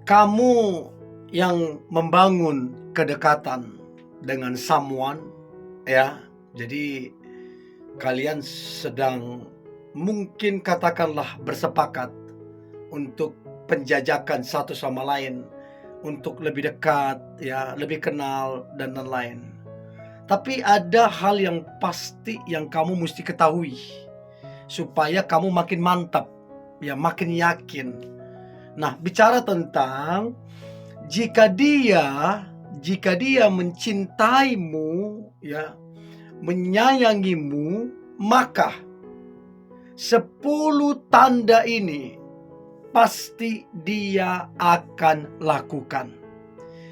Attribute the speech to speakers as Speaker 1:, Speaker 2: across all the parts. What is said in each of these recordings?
Speaker 1: Kamu yang membangun kedekatan dengan someone, ya. Jadi kalian sedang mungkin katakanlah bersepakat untuk penjajakan satu sama lain, untuk lebih dekat, ya, lebih kenal dan lain-lain. Tapi ada hal yang pasti yang kamu mesti ketahui supaya kamu makin mantap, ya, makin yakin. Nah, bicara tentang jika dia mencintaimu, ya, menyayangimu, maka 10 tanda ini pasti dia akan lakukan.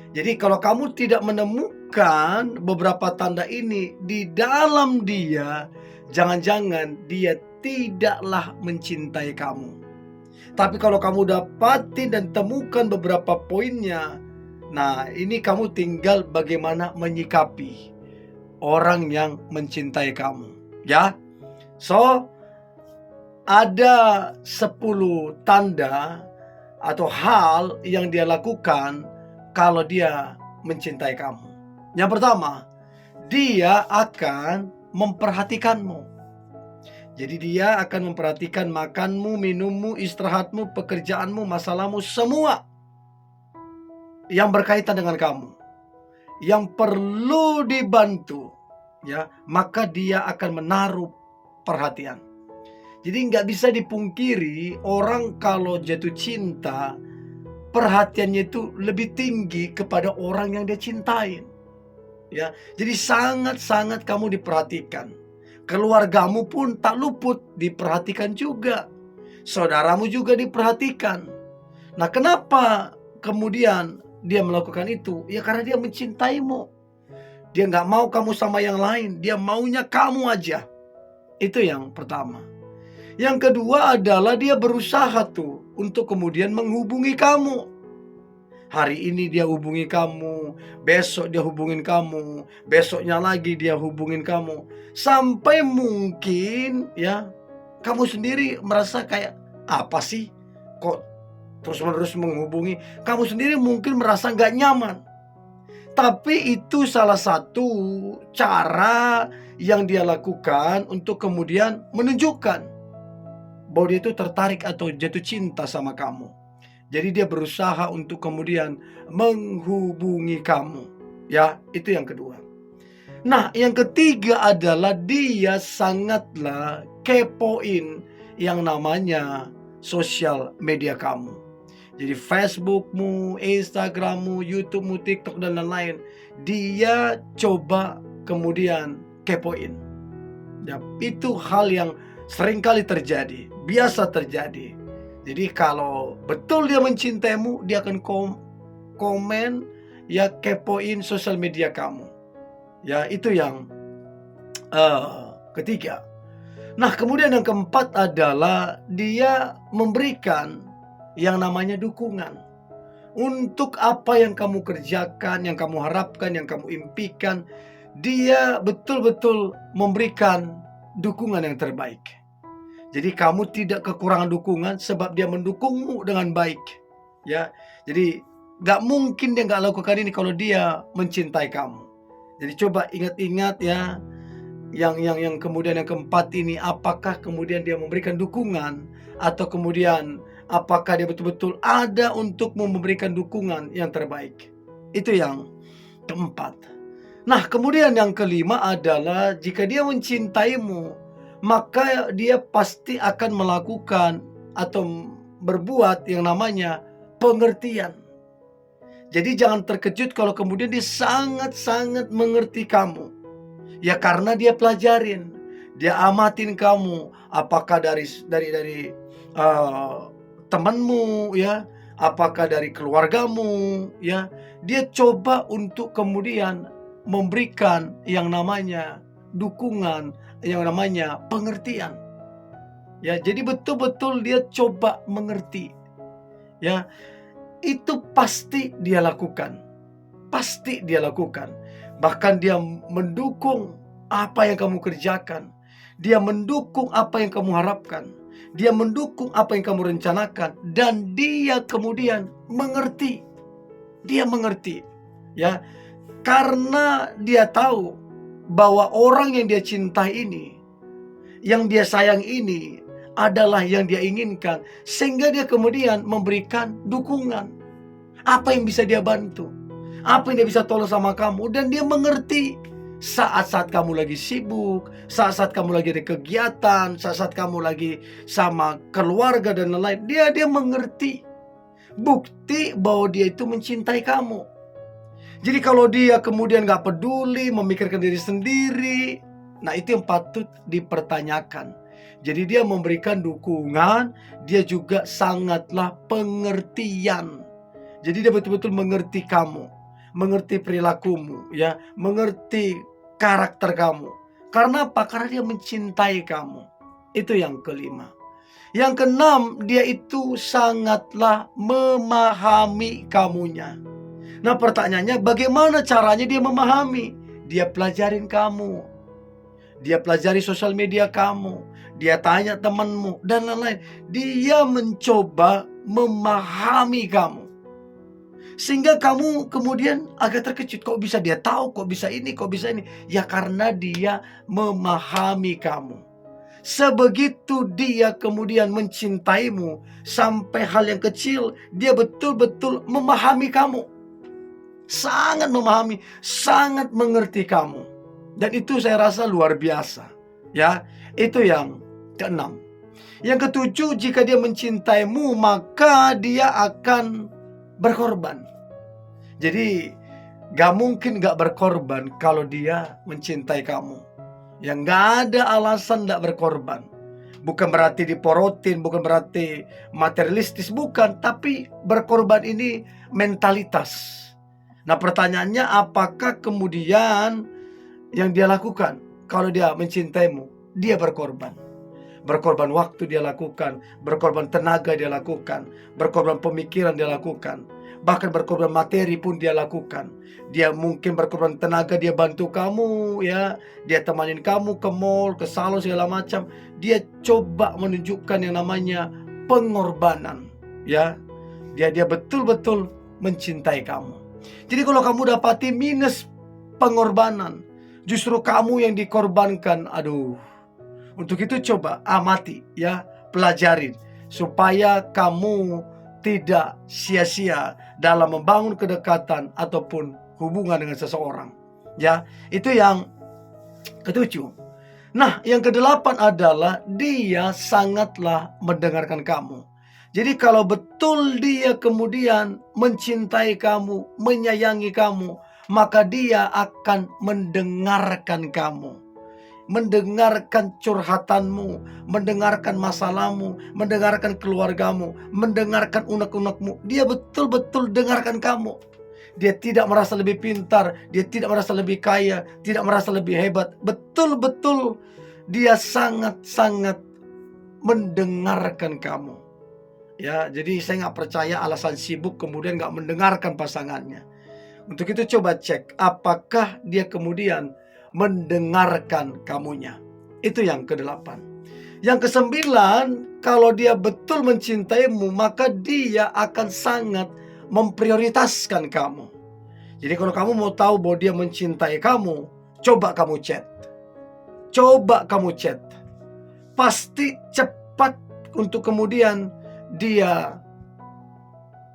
Speaker 1: Jadi kalau kamu tidak menemukan beberapa tanda ini di dalam dia, jangan-jangan dia tidaklah mencintai kamu. Tapi kalau kamu dapatin dan temukan beberapa poinnya, nah ini kamu tinggal bagaimana menyikapi orang yang mencintai kamu, ya. So, ada 10 tanda atau hal yang dia lakukan kalau dia mencintai kamu. Yang pertama, dia akan memperhatikanmu. Jadi dia akan memperhatikan makanmu, minummu, istirahatmu, pekerjaanmu, masalahmu, semua yang berkaitan dengan kamu, yang perlu dibantu, ya, maka dia akan menaruh perhatian. Jadi nggak bisa dipungkiri orang kalau jatuh cinta, perhatiannya itu lebih tinggi kepada orang yang dia cintain, ya. Jadi sangat-sangat kamu diperhatikan. Keluargamu pun tak luput diperhatikan juga. Saudaramu juga diperhatikan. Nah, kenapa kemudian dia melakukan itu? Ya karena dia mencintaimu. Dia nggak mau kamu sama yang lain. Dia maunya kamu aja. Itu yang pertama. Yang kedua adalah dia berusaha tuh untuk kemudian menghubungi kamu. Hari ini dia hubungi kamu, besok dia hubungin kamu, besoknya lagi dia hubungin kamu. Sampai mungkin, ya, kamu sendiri merasa kayak, apa sih kok terus-menerus menghubungi? Kamu sendiri mungkin merasa nggak nyaman. Tapi itu salah satu cara yang dia lakukan untuk kemudian menunjukkan bahwa dia itu tertarik atau jatuh cinta sama kamu. Jadi dia berusaha untuk kemudian menghubungi kamu. Ya, itu yang kedua. Nah, yang ketiga adalah dia sangatlah kepoin yang namanya sosial media kamu. Jadi Facebookmu, Instagrammu, YouTubemu, TikTok dan lain-lain. Dia coba kemudian kepoin. Ya, itu hal yang seringkali terjadi, biasa terjadi. Jadi kalau betul dia mencintaimu, dia akan komen, ya, kepoin sosial media kamu. Ya, itu yang ketiga. Nah, kemudian yang keempat adalah dia memberikan yang namanya dukungan. Untuk apa yang kamu kerjakan, yang kamu harapkan, yang kamu impikan, dia betul-betul memberikan dukungan yang terbaik. Jadi kamu tidak kekurangan dukungan sebab dia mendukungmu dengan baik, ya. Jadi nggak mungkin dia nggak lakukan ini kalau dia mencintai kamu. Jadi coba ingat-ingat, ya, yang kemudian yang keempat ini, apakah kemudian dia memberikan dukungan atau kemudian apakah dia betul-betul ada untuk memberikan dukungan yang terbaik. Itu yang keempat. Nah, kemudian yang kelima adalah jika dia mencintaimu, maka dia pasti akan melakukan atau berbuat yang namanya pengertian. Jadi jangan terkejut kalau kemudian dia sangat-sangat mengerti kamu. Ya karena dia pelajarin, dia amatin kamu, apakah dari temanmu, ya, apakah dari keluargamu, ya. Dia coba untuk kemudian memberikan yang namanya dukungan, yang namanya pengertian. Ya, jadi betul-betul dia coba mengerti. Ya, itu pasti dia lakukan. Pasti dia lakukan. Bahkan dia mendukung apa yang kamu kerjakan. Dia mendukung apa yang kamu harapkan. dia mendukung apa yang kamu rencanakan, dan dia kemudian mengerti. Dia mengerti, ya, karena dia tahu bahwa orang yang dia cintai ini, yang dia sayang ini adalah yang dia inginkan, sehingga dia kemudian memberikan dukungan. Apa yang bisa dia bantu, apa yang dia bisa tolong sama kamu, dan dia mengerti saat-saat kamu lagi sibuk, saat-saat kamu lagi ada kegiatan, saat-saat kamu lagi sama keluarga dan lain-lain. Dia mengerti. Bukti bahwa dia itu mencintai kamu. Jadi kalau dia kemudian gak peduli, memikirkan diri sendiri, nah itu yang patut dipertanyakan. Jadi dia memberikan dukungan, dia juga sangatlah pengertian. Jadi dia betul-betul mengerti kamu, mengerti perilakumu, ya, mengerti karakter kamu. Karena apa? Karena dia mencintai kamu. Itu yang kelima. Yang keenam, dia itu sangatlah memahami kamunya. Nah, pertanyaannya, bagaimana caranya dia memahami? Dia pelajarin kamu, dia pelajari sosial media kamu, dia tanya temanmu, dan lain-lain. Dia mencoba memahami kamu, sehingga kamu kemudian agak terkejut. Kok bisa dia tahu? Kok bisa ini? Kok bisa ini? Ya karena dia memahami kamu. Sebegitu dia kemudian mencintaimu, sampai hal yang kecil dia betul-betul memahami kamu. Sangat memahami, sangat mengerti kamu. Dan itu saya rasa luar biasa. Ya, itu yang keenam. Yang ketujuh, jika dia mencintaimu, maka dia akan berkorban. Jadi gak mungkin gak berkorban kalau dia mencintai kamu. Yang gak ada alasan gak berkorban. Bukan berarti diporotin, bukan berarti materialistis, bukan. Tapi berkorban ini mentalitas. Nah, pertanyaannya, apakah kemudian yang dia lakukan kalau dia mencintaimu? Dia berkorban. Berkorban waktu dia lakukan, berkorban tenaga dia lakukan, berkorban pemikiran dia lakukan, bahkan berkorban materi pun dia lakukan. Dia mungkin berkorban tenaga, dia bantu kamu, ya, dia temanin kamu ke mall, ke salon, segala macam. Dia coba menunjukkan yang namanya pengorbanan, ya. Dia betul-betul mencintai kamu. Jadi kalau kamu dapati minus pengorbanan, justru kamu yang dikorbankan, aduh. Untuk itu coba amati, ya, pelajarin supaya kamu tidak sia-sia dalam membangun kedekatan ataupun hubungan dengan seseorang. Ya, itu yang ketujuh. Nah, yang kedelapan adalah dia sangatlah mendengarkan kamu. Jadi kalau betul dia kemudian mencintai kamu, menyayangi kamu, maka dia akan mendengarkan kamu. Mendengarkan curhatanmu, mendengarkan masalahmu, mendengarkan keluargamu, mendengarkan unek-unekmu. Dia betul-betul dengarkan kamu. Dia tidak merasa lebih pintar, dia tidak merasa lebih kaya, tidak merasa lebih hebat. Betul-betul dia sangat-sangat mendengarkan kamu. Ya, jadi saya nggak percaya alasan sibuk kemudian nggak mendengarkan pasangannya. Untuk itu coba cek apakah dia kemudian mendengarkan kamunya. Itu yang kedelapan. Yang kesembilan, kalau dia betul mencintaimu, maka dia akan sangat memprioritaskan kamu. Jadi kalau kamu mau tahu bahwa dia mencintai kamu, coba kamu chat. Coba kamu chat. Pasti cepat untuk kemudian dia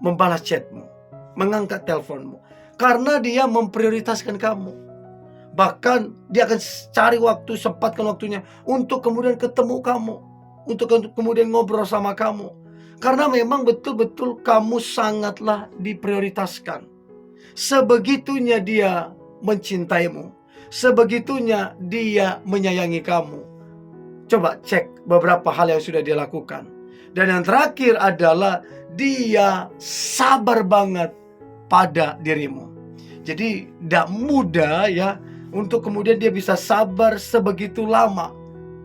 Speaker 1: membalas chatmu, mengangkat teleponmu, karena dia memprioritaskan kamu. Bahkan dia akan cari waktu, sempatkan waktunya untuk kemudian ketemu kamu, untuk kemudian ngobrol sama kamu. Karena memang betul-betul kamu sangatlah diprioritaskan. Sebegitunya dia mencintaimu, sebegitunya dia menyayangi kamu. Coba cek beberapa hal yang sudah dia lakukan. Dan yang terakhir adalah dia sabar banget pada dirimu. Jadi tidak mudah, ya, untuk kemudian dia bisa sabar sebegitu lama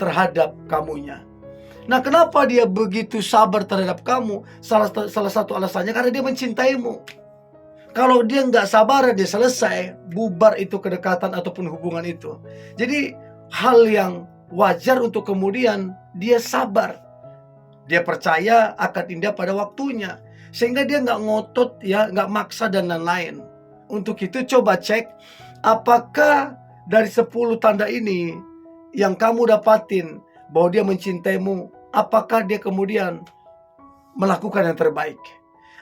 Speaker 1: terhadap kamunya. Nah, kenapa dia begitu sabar terhadap kamu? Salah satu alasannya karena dia mencintaimu. Kalau dia nggak sabar, dia selesai, bubar itu kedekatan ataupun hubungan itu. Jadi hal yang wajar untuk kemudian dia sabar. Dia percaya akan indah pada waktunya. Sehingga dia nggak ngotot ya, nggak maksa dan lain-lain. Untuk itu coba cek apakah dari 10 tanda ini yang kamu dapatin bahwa dia mencintaimu, apakah dia kemudian melakukan yang terbaik?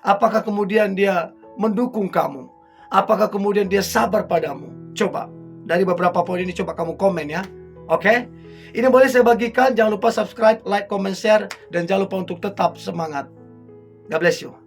Speaker 1: Apakah kemudian dia mendukung kamu? Apakah kemudian dia sabar padamu? Coba dari beberapa poin ini coba kamu komen ya. Oke? Ini boleh saya bagikan. Jangan lupa subscribe, like, comment, share, dan jangan lupa untuk tetap semangat. God bless you.